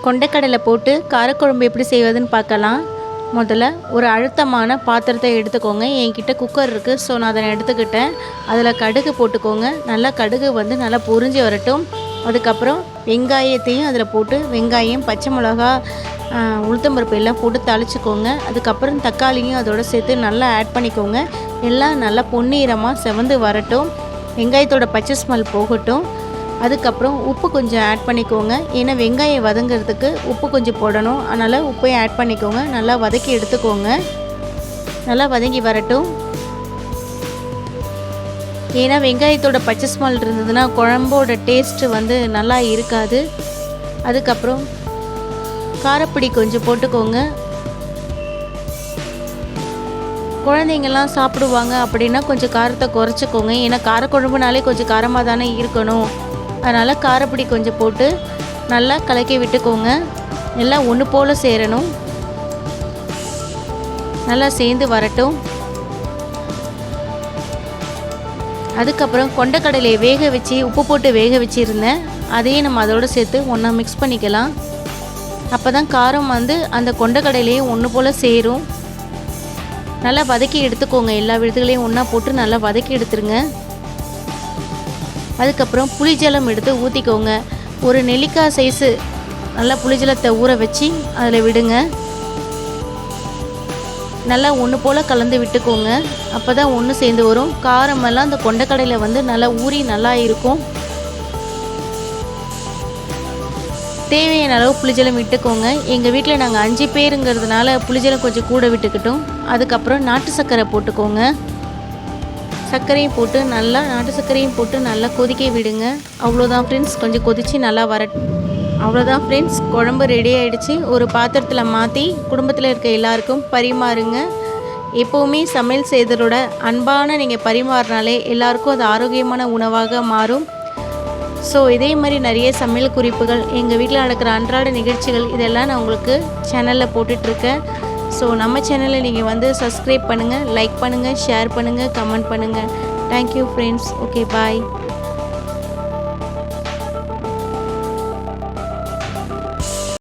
கொண்டைக்கடலை போட்டு காரக்குழம்பு எப்படி செய்வதுன்னு பார்க்கலாம். முதல்ல ஒரு அழுத்தமான பாத்திரத்தை எடுத்துக்கோங்க. என்கிட்ட குக்கர் இருக்குது, ஸோ நான் அதை எடுத்துக்கிட்டேன். அதில் கடுகு போட்டுக்கோங்க. நல்லா கடுகு நல்லா பொரிஞ்சு வரட்டும். அதுக்கப்புறம் வெங்காயத்தையும் அதில் போட்டு வெங்காயம், பச்சை மிளகா, உளுத்தம்பருப்பு எல்லாம் போட்டு தாளிச்சிக்கோங்க. அதுக்கப்புறம் தக்காளியும் அதோடு சேர்த்து நல்லா ஆட் பண்ணிக்கோங்க. எல்லாம் நல்லா பொன்னிறமாக செவந்து வரட்டும். வெங்காயத்தோட பச்சை ஸ்மெல் போகட்டும். அதுக்கப்புறம் உப்பு கொஞ்சம் ஆட் பண்ணிக்கோங்க. ஏன்னா வெங்காயம் வதங்கிறதுக்கு உப்பு கொஞ்சம் போடணும், அதனால் உப்பையும் ஆட் பண்ணிக்கோங்க. நல்லா வதக்கி எடுத்துக்கோங்க. நல்லா வதங்கி வரட்டும். ஏன்னா வெங்காயத்தோட பச்சை ஸ்மெல் இருந்ததுன்னா குழம்போட டேஸ்ட்டு நல்லா இருக்காது. அதுக்கப்புறம் காரப்பொடி கொஞ்சம் போட்டுக்கோங்க. குழந்தைங்கள்லாம் சாப்பிடுவாங்க அப்படின்னா கொஞ்சம் காரத்தை குறைச்சிக்கோங்க. ஏன்னா காரக்குழம்புனாலே கொஞ்சம் காரமாக தானே இருக்கணும். அதனால் காரப்பொடி கொஞ்சம் போட்டு நல்லா கலக்கி விட்டுக்கோங்க. எல்லாம் ஒன்று போல் சேரணும். நல்லா சேர்ந்து வரட்டும். அதுக்கப்புறம் கொண்டைக்கடலையை வேக வச்சு உப்பு போட்டு வேக வச்சுருந்தேன். அதையும் நம்ம அதோடு சேர்த்து ஒன்றா மிக்ஸ் பண்ணிக்கலாம். அப்போ தான் காரம் அந்த கொண்டைக்கடலையே ஒன்று போல் சேரும். நல்லா வதக்கி எடுத்துக்கோங்க. எல்லா விழுதுகளையும் ஒன்றா போட்டு நல்லா வதக்கி எடுத்துருங்க. அதுக்கப்புறம் புளிஜலம் எடுத்து ஊற்றிக்கோங்க. ஒரு நெல்லிக்காய் சைஸு நல்லா புளிஜலத்தை ஊற வச்சு அதில் விடுங்க. நல்லா ஒன்று போல் கலந்து விட்டுக்கோங்க. அப்போ தான் ஒன்று சேர்ந்து வரும். காரமெல்லாம் அந்த கொண்டைக்கடையில் நல்லா ஊறி நல்லா இருக்கும். தேவையான அளவு புளிஜலம் விட்டுக்கோங்க. எங்கள் வீட்டில் நாங்கள் 5 பேருங்கிறதுனால புளிஜலம் கொஞ்சம் கூட விட்டுக்கிட்டோம். அதுக்கப்புறம் நாட்டு சர்க்கரை போட்டுக்கோங்க. சர்க்கரையும் போட்டு நாட்டு சர்க்கரையும் போட்டு நல்லா கொதிக்க விடுங்க. அவ்வளோதான் ஃப்ரெண்ட்ஸ், கொஞ்சம் கொதித்து நல்லா அவ்வளோதான் ஃப்ரெண்ட்ஸ், குழம்பு ரெடி ஆகிடுச்சு. ஒரு பாத்திரத்தில் மாற்றி குடும்பத்தில் இருக்க எல்லாருக்கும் பரிமாறுங்க. எப்போவுமே சமையல் செய்ததோட அன்பான நீங்கள் பரிமாறினாலே எல்லாருக்கும் அது ஆரோக்கியமான உணவாக மாறும். ஸோ இதே மாதிரி நிறைய சமையல் குறிப்புகள், எங்கள் வீட்டில் நடக்கிற அன்றாட நிகழ்ச்சிகள் இதெல்லாம் நான் உங்களுக்கு சேனலில் போட்டுட்ருக்கேன். ஸோ நம்ம சேனலை நீங்கள் சப்ஸ்கிரைப் பண்ணுங்கள், லைக் பண்ணுங்கள், ஷேர் பண்ணுங்கள், கமெண்ட் பண்ணுங்கள். Thank you friends. ஓகே, பாய்.